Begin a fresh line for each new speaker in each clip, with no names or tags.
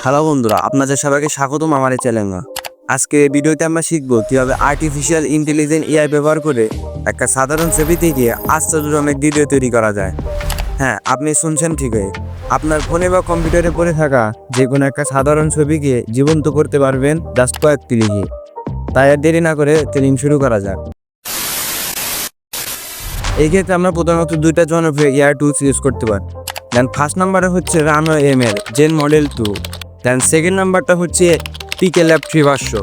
Hello বন্ধুরা, আপনাদের সবাইকে স্বাগতম আমার এই চ্যানেলে। আজকে এই ভিডিওতে আমরা শিখব কিভাবে আর্টিফিশিয়াল ইন্টেলিজেন্স এআই ব্যবহার করে একটা সাধারণ ছবি থেকে আশ্চর্যজনক ভিডিও তৈরি করা যায়। হ্যাঁ, আপনি শুনছেন ঠিকই। আপনার ফোনে বা কম্পিউটারে পড়ে থাকা যে কোনো একটা সাধারণ ছবিকে জীবন্ত করতে পারবেন জাস্ট কয়েক ক্লিকে। তাই আর দেরি না করে ট্রেনিং শুরু করা যাক। এই ক্ষেত্রে আমরা প্রধানত দুইটা জনপ্রিয় এআই টুলস ইউজ করতে পারি। দেন ফার্স্ট নাম্বারে হচ্ছে রানো ML gen model 2। Then second নাম্বারটা হচ্ছে পিকে ল্যাব 3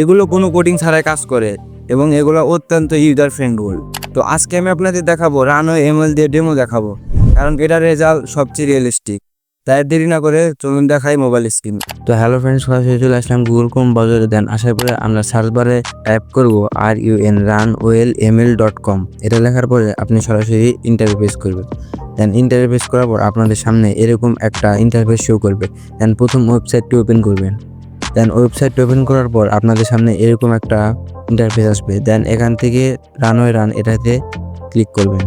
এগুলো কোনো কোডিং ছাড়াই কাজ করে এবং এগুলো অত্যন্ত ইউজার ফ্রেন্ডলি। তো আজকে আমি আপনাদের দেখাবো রানো এমএল দিয়ে ডেমো দেখাবো, কারণ এটার রেজাল্ট সবচেয়ে রিয়েলিস্টিক। তাই দেরি না করে চলুন দেখাই মোবাইল স্ক্রিন।
তো হ্যালো ফ্রেন্ডস, সরাসরি চলে আসলাম গুগল ক্রোম ব্রাউজারে। দেন আসার পরে আমরা সার্চ বারে টাইপ করব runwellml.com। এটা লেখার পরে আপনি সরাসরি ইন্টারফেস করবেন। দেন ইন্টারফেস করার পর আপনাদের সামনে এরকম একটা ইন্টারফেস শো করবে। দেন প্রথম ওয়েবসাইটটি ওপেন করবেন। দেন ওয়েবসাইটটি ওপেন করার পর আপনাদের সামনে এরকম একটা ইন্টারফেস আসবে। দেন এখান থেকে রান এটাতে ক্লিক করবেন।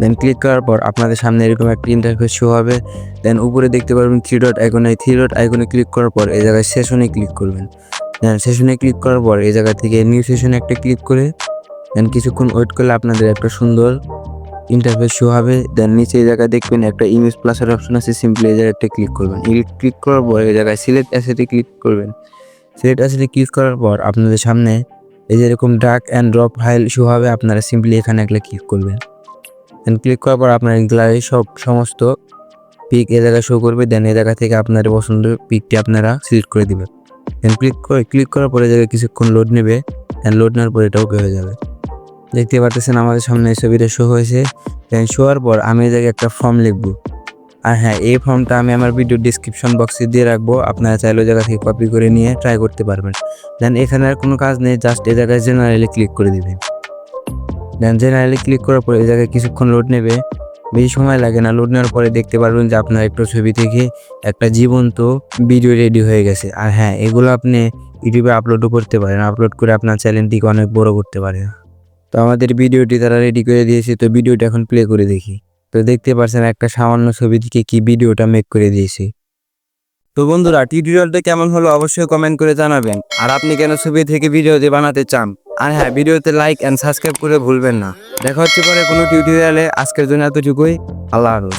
দেন ক্লিক করার পর আপনাদের সামনে এরকম একটা ইন্টারফেস শো হবে। দেন উপরে দেখতে পারবেন থ্রি ডট আইকনে ক্লিক করার পর এই জায়গায় সেশনে ক্লিক করবেন। দেন সেশনে ক্লিক করার পর এই জায়গা থেকে নিউ সেশনে একটা ক্লিক করে দেন কিছুক্ষণ ওয়েট করলে আপনাদের একটা সুন্দর ইন্টারফেস শো হবে। দেন নিচে এই জায়গায় দেখবেন একটা ইমেজ প্লাসের অপশন আছে, সিম্পলি এই জায়গায় ক্লিক করবেন। ক্লিক করার পর এই জায়গায় সিলেক্ট অ্যাসেটে ক্লিক করবেন। সিলেক্ট অ্যাসেটে ক্লিক করার পর আপনাদের সামনে এই যে এরকম drag and drop file show হবে, আপনারা সিম্পলি এখানে একটা ক্লিক করবেন। দেন ক্লিক করার পর আপনার গ্যালারি সমস্ত পিক এ জায়গায় শো করবে। দেন এই জায়গা থেকে আপনার পছন্দের পিকটি আপনারা সিলেক্ট করে দিবেন। দেন ক্লিক করার পরে জায়গায় কিছুক্ষণ লোড নেবে। দেন লোড নেওয়ার পর এটা ওকে হয়ে যাবে। দেখতে পাচ্ছেন আমাদের সামনে এই ছবিটা শো হয়েছে। দেন শো হওয়ার পর আমি এই জায়গায় একটা ফর্ম লিখবো। আর হ্যাঁ, এই ফর্মটা আমি আমার ভিডিও ডিসক্রিপশন বক্সে দিয়ে রাখবো, আপনারা চাইলে ওই জায়গা থেকে কপি করে নিয়ে ট্রাই করতে পারবেন। দেন এখানে আর কোনো কাজ নেই, জাস্ট এই জায়গায় জেনারেলি ক্লিক করে দিবেন। দেন জেনারেলি ক্লিক করার পর এই জায়গায় কিছুক্ষণ লোড নেবে, বেশি সময় লাগে না। লোড নেওয়ার পরে দেখতে পারবেন যে আপনার একটা ছবি থেকে একটা জীবন্ত ভিডিও রেডি হয়ে গেছে। আর হ্যাঁ, এগুলো আপনি ইউটিউবে আপলোডও করতে পারেন। আপলোড করে আপনার চ্যানেলটিকে অনেক বড় করতে পারেন। তো আমাদের ভিডিওটি তারা রেডি করে দিয়েছে। তো ভিডিওটা এখন প্লে করে দেখি। তো দেখতে পাচ্ছেন একটা সামান্য ছবি থেকে কি ভিডিওটা মেক করে দিয়েছে।
তো বন্ধুরা, টিউটোরিয়ালটা কেমন হলো অবশ্যই কমেন্ট করে জানাবেন। আর আপনি কেন ছবি থেকে ভিডিও দিয়ে বানাতে চান। আর হ্যাঁ, ভিডিওতে লাইক অ্যান্ড সাবস্ক্রাইব করে ভুলবেন না। দেখা হচ্ছে পরে কোনো টিউটোরিয়ালে। আজকের জন্য এতটুকুই। আল্লাহ হাফেজ।